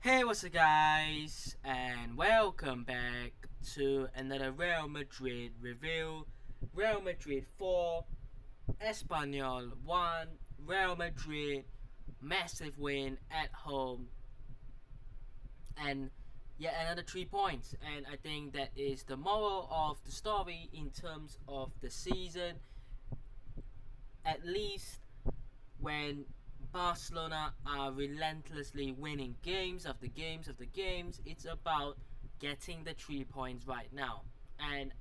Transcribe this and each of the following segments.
Hey, what's up, guys, and welcome back to another Real Madrid review. Real Madrid 4, Espanyol 1. Real Madrid massive win at home, and yet another 3 points. And I think that is the moral of the story in terms of the season. At least when Barcelona are relentlessly winning games after games after games, it's about getting the 3 points right now. And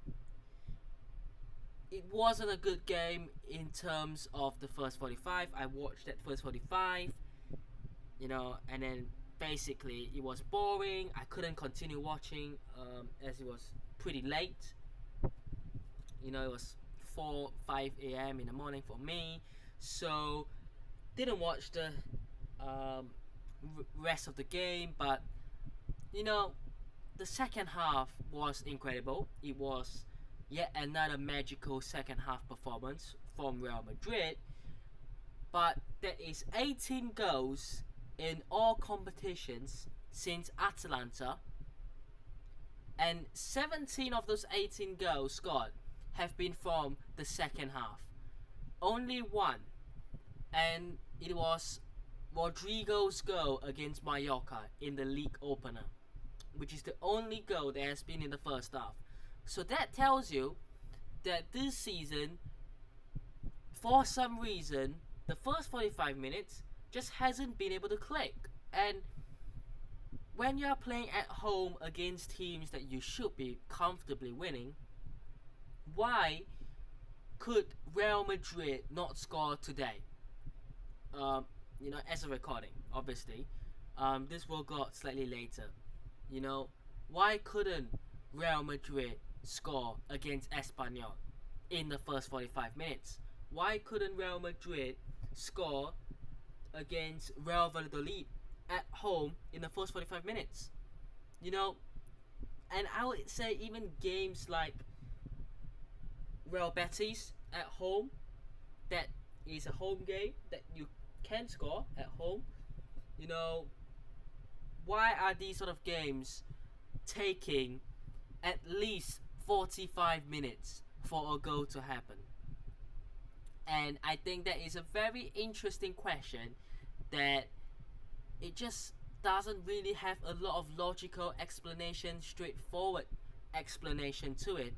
it wasn't a good game in terms of the first 45. I watched that first 45, and then basically it was boring. I couldn't continue watching as it was pretty late. It was 4 5 a.m. in the morning for me. So didn't watch the rest of the game, but the second half was incredible. It was yet another magical second half performance from Real Madrid. But there is 18 goals in all competitions since Atalanta, and 17 of those 18 goals scored have been from the second half. Only one, and it was Rodrigo's goal against Mallorca in the league opener, which is the only goal that has been in the first half. So that tells you that this season, for some reason, the first 45 minutes just hasn't been able to click. And when you are playing at home against teams that you should be comfortably winning, why could Real Madrid not score today? As a recording, obviously. This will go out slightly later. Why couldn't Real Madrid score against Espanyol in the first 45 minutes? Why couldn't Real Madrid score against Real Valladolid at home in the first 45 minutes? And I would say even games like Real Betis at home, that is a home game that you can score at home. Why are these sort of games taking at least 45 minutes for a goal to happen? And I think that is a very interesting question that it just doesn't really have a lot of logical explanation, straightforward explanation to it.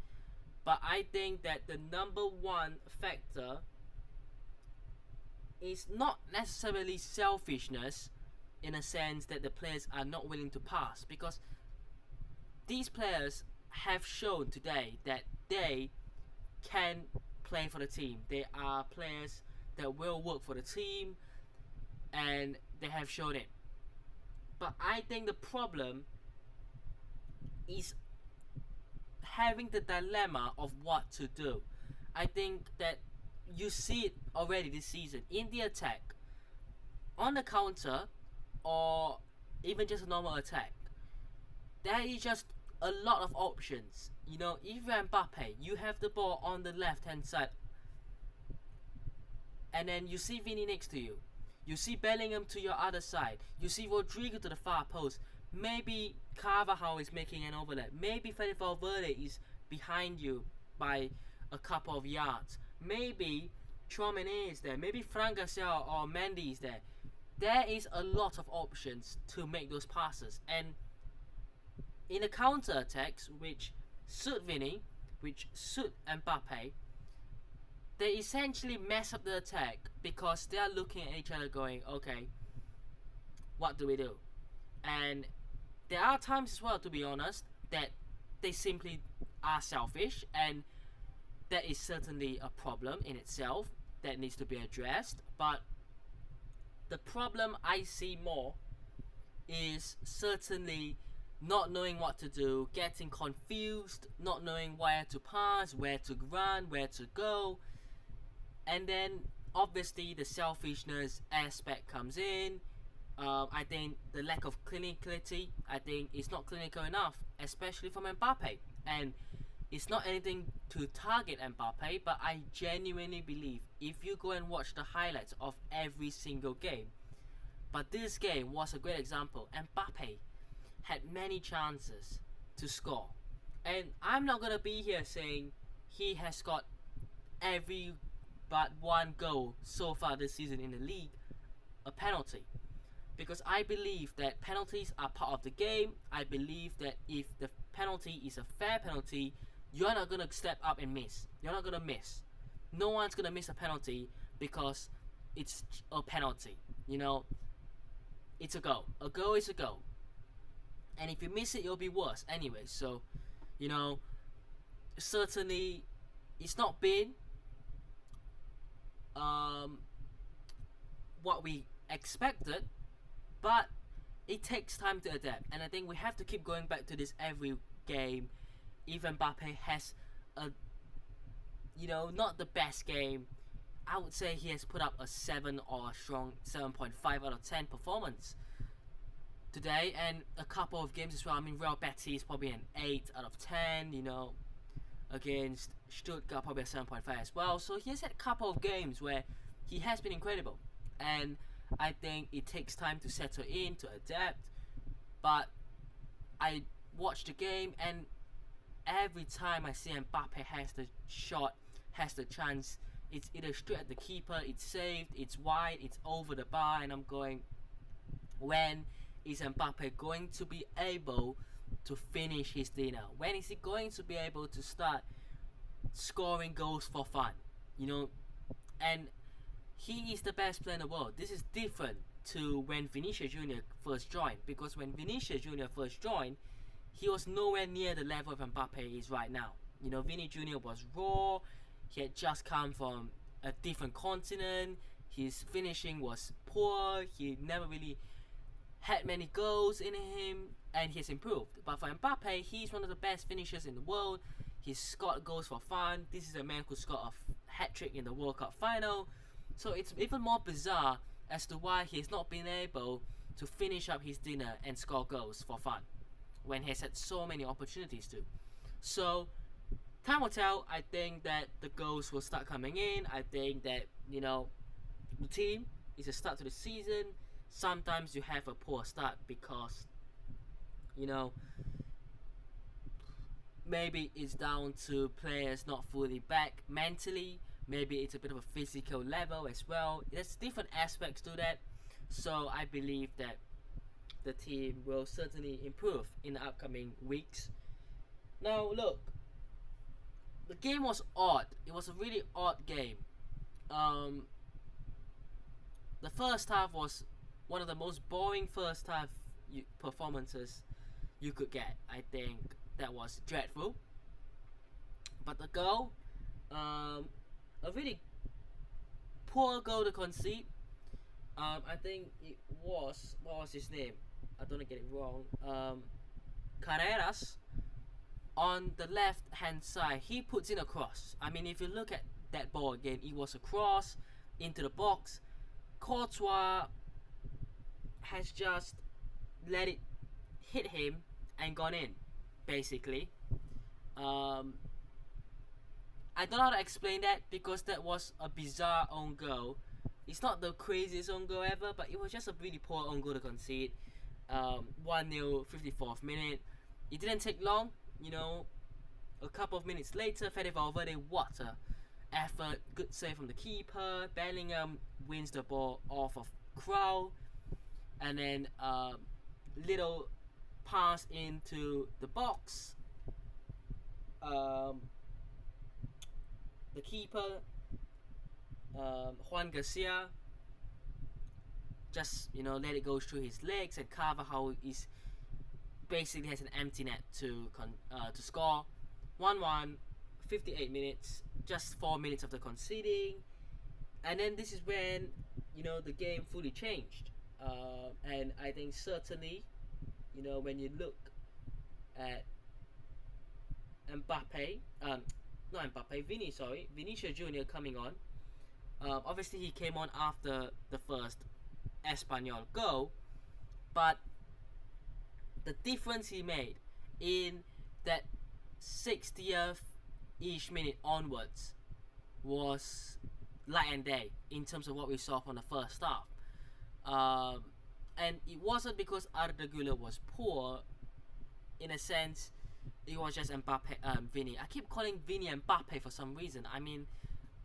But I think that the number one factor is not necessarily selfishness, in a sense that the players are not willing to pass, because these players have shown today that they can play for the team. They are players that will work for the team, and they have shown it. But I think the problem is having the dilemma of what to do. I think that you see it already this season in the attack, on the counter, or even just a normal attack. There is just a lot of options. If you're Mbappé, you have the ball on the left hand side, and then you see Vini next to you. You see Bellingham to your other side. You see Rodrigo to the far post. Maybe Carvajal is making an overlap. Maybe Fede Valverde is behind you by a couple of yards. Maybe Tchouaméni is there. Maybe Fran Garcia or Mendy is there. There is a lot of options to make those passes. And in the counter attacks, which suit Vini, which suit Mbappé, they essentially mess up the attack because they are looking at each other going, okay, what do we do? And there are times as well, to be honest, that they simply are selfish, and that is certainly a problem in itself that needs to be addressed. But the problem I see more is certainly not knowing what to do, getting confused, not knowing where to pass, where to run, where to go. And then obviously the selfishness aspect comes in. I think the lack of clinicality, I think it's not clinical enough, especially from Mbappé. And it's not anything to target Mbappé, but I genuinely believe if you go and watch the highlights of every single game, But this game was a great example. Mbappé had many chances to score. And I'm not going to be here saying he has got every but one goal so far this season in the league a penalty. Because I believe that penalties are part of the game. I believe that if the penalty is a fair penalty, you're not going to step up and miss. You're not going to miss. No one's going to miss a penalty because it's a penalty. You know, it's a goal. A goal is a goal. And if you miss it, it'll be worse anyway. So, you know, certainly it's not been what we expected, but it takes time to adapt. And I think we have to keep going back to this every game. Even Mbappé has a, you know, not the best game. I would say he has put up a 7 or a strong 7.5 out of 10 performance today, and a couple of games as well. I mean, Real Betis probably an 8 out of 10, you know, against Stuttgart probably a 7.5 as well. So he has had a couple of games where he has been incredible, and I think it takes time to settle in, to adapt. But I watch the game, and every time I see Mbappé has the shot, has the chance, it's either straight at the keeper, it's saved, it's wide, it's over the bar, and I'm going, when is Mbappé going to be able to finish his dinner? When is he going to be able to start scoring goals for fun? You know, and he is the best player in the world. This is different to when Vinicius Jr. first joined, because when Vinicius Jr. first joined, he was nowhere near the level of Mbappé is right now. You know, Vini Jr. was raw. He had just come from a different continent. His finishing was poor. He never really had many goals in him, and he's improved. But for Mbappé, he's one of the best finishers in the world. He's scored goals for fun. This is a man who scored a hat-trick in the World Cup final. So it's even more bizarre as to why he's not been able to finish up his dinner and score goals for fun when he's had so many opportunities to. So time will tell. I think that the goals will start coming in. I think that, you know, the team is a start to the season. Sometimes you have a poor start because, you know, maybe it's down to players not fully back mentally. Maybe it's a bit of a physical level as well. There's different aspects to that. So I believe that the team will certainly improve in the upcoming weeks. Now look, the game was odd. It was a really odd game. The first half was one of the most boring first half performances you could get. I think that was dreadful. But the goal, a really poor goal to concede. I think it was, what was his name? I don't want to get it wrong. Carreras on the left hand side, he puts in a cross. I mean, if you look at that ball again, it was a cross into the box. Courtois has just let it hit him and gone in, basically. I don't know how to explain that, because that was a bizarre own goal. It's not the craziest own goal ever, but it was just a really poor own goal to concede. 1-0, 54th minute. It didn't take long, you know. A couple of minutes later, Fede Valverde, what a effort, good save from the keeper. Bellingham wins the ball off of Krul, and then little pass into the box. The keeper, Juan Garcia, just, you know, let it go through his legs, and Carvajal is basically has an empty net to score. 1-1, 58 minutes, just 4 minutes after conceding, and then this is when, you know, the game fully changed. And I think certainly, you know, when you look at Vinicius Jr. coming on. Obviously, he came on after the first Espanyol goal, but the difference he made in that 60th-ish minute onwards was light and day in terms of what we saw from the first half. And it wasn't because Arda Güler was poor. In a sense, it was just Mbappé, Vini. I keep calling Vini Mbappé for some reason. I mean,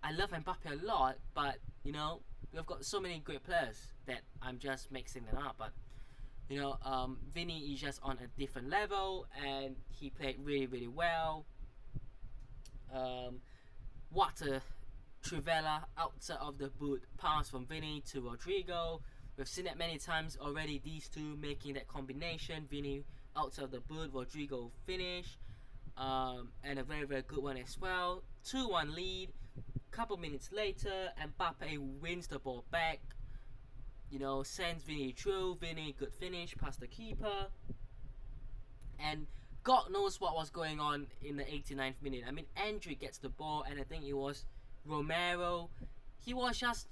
I love Mbappé a lot, but you know, we've got so many great players that I'm just mixing them up. But you know, Vini is just on a different level, and he played really, really well. What a Trivela outside of the boot pass from Vini to Rodrigo. We've seen it many times already, these two making that combination. Vini outside of the boot, Rodrigo finish. And a very, very good one as well. 2-1 lead. Couple minutes later, Mbappé wins the ball back. You know, sends Vini through. Vini, good finish, past the keeper. And God knows what was going on in the 89th minute. I mean, Andrew gets the ball, and I think it was Romero. He was just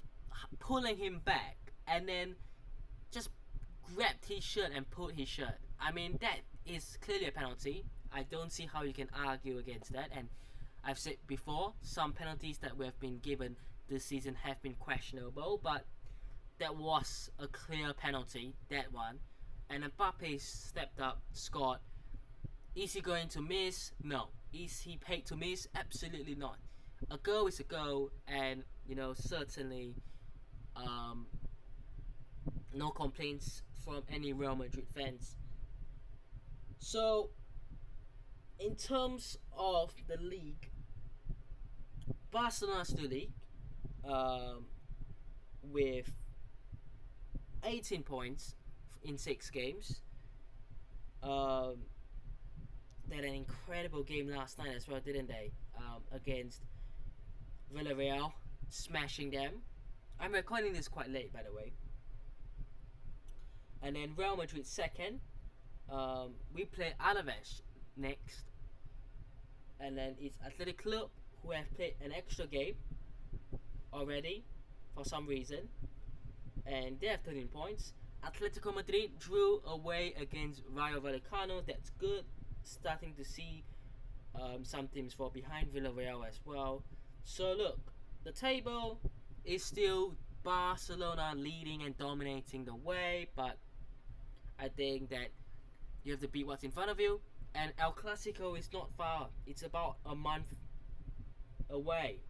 pulling him back, and then just grabbed his shirt and pulled his shirt. I mean, that is clearly a penalty. I don't see how you can argue against that. And I've said before, some penalties that we have been given this season have been questionable, but that was a clear penalty, that one. And Mbappé stepped up, scored. Is he going to miss? No. Is he paid to miss? Absolutely not. A goal is a goal, and you know, certainly no complaints from any Real Madrid fans. So, in terms of the league, Barcelona still lead with 18 points in 6 games. They had an incredible game last night as well, didn't they? Against Villarreal, smashing them. I'm recording this quite late, by the way. And then Real Madrid second. We play Alaves next. And then it's Athletic Club, who have played an extra game already for some reason. And they have 13 points. Atletico Madrid drew away against Rayo Vallecano. That's good. Starting to see some teams fall behind, Villarreal as well. So look, the table is still Barcelona leading and dominating the way, but I think that you have to beat what's in front of you. And El Clasico is not far. It's about a month away.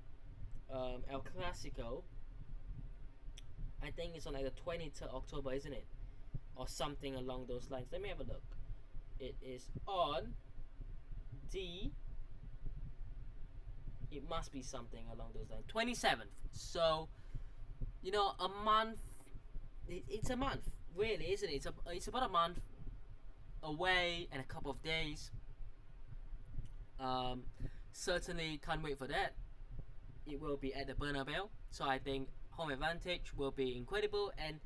El Clasico, I think it's on like the 23rd October, isn't it? Or something along those lines. Let me have a look. It is on the... It must be something along those lines. 27th. So, you know, a month... It's a month, really, isn't it? It's about a month away and a couple of days. Certainly can't wait for that. It will be at the Bernabeu, so I think home advantage will be incredible, and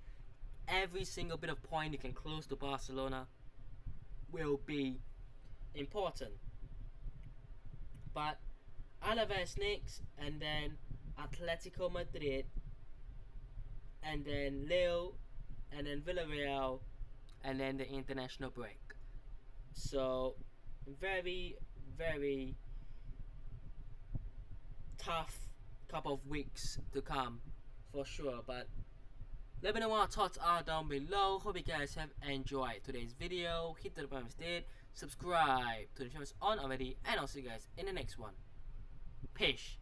every single bit of point you can close to Barcelona will be important. But Alaves next, and then Atletico Madrid, and then Lille, and then Villarreal, and then the international break. So very, very tough couple of weeks to come for sure. But let me know what your thoughts are down below. Hope you guys have enjoyed today's video. Hit the button if you did. Subscribe to the channel if it's on already, and I'll see you guys in the next one. Peace.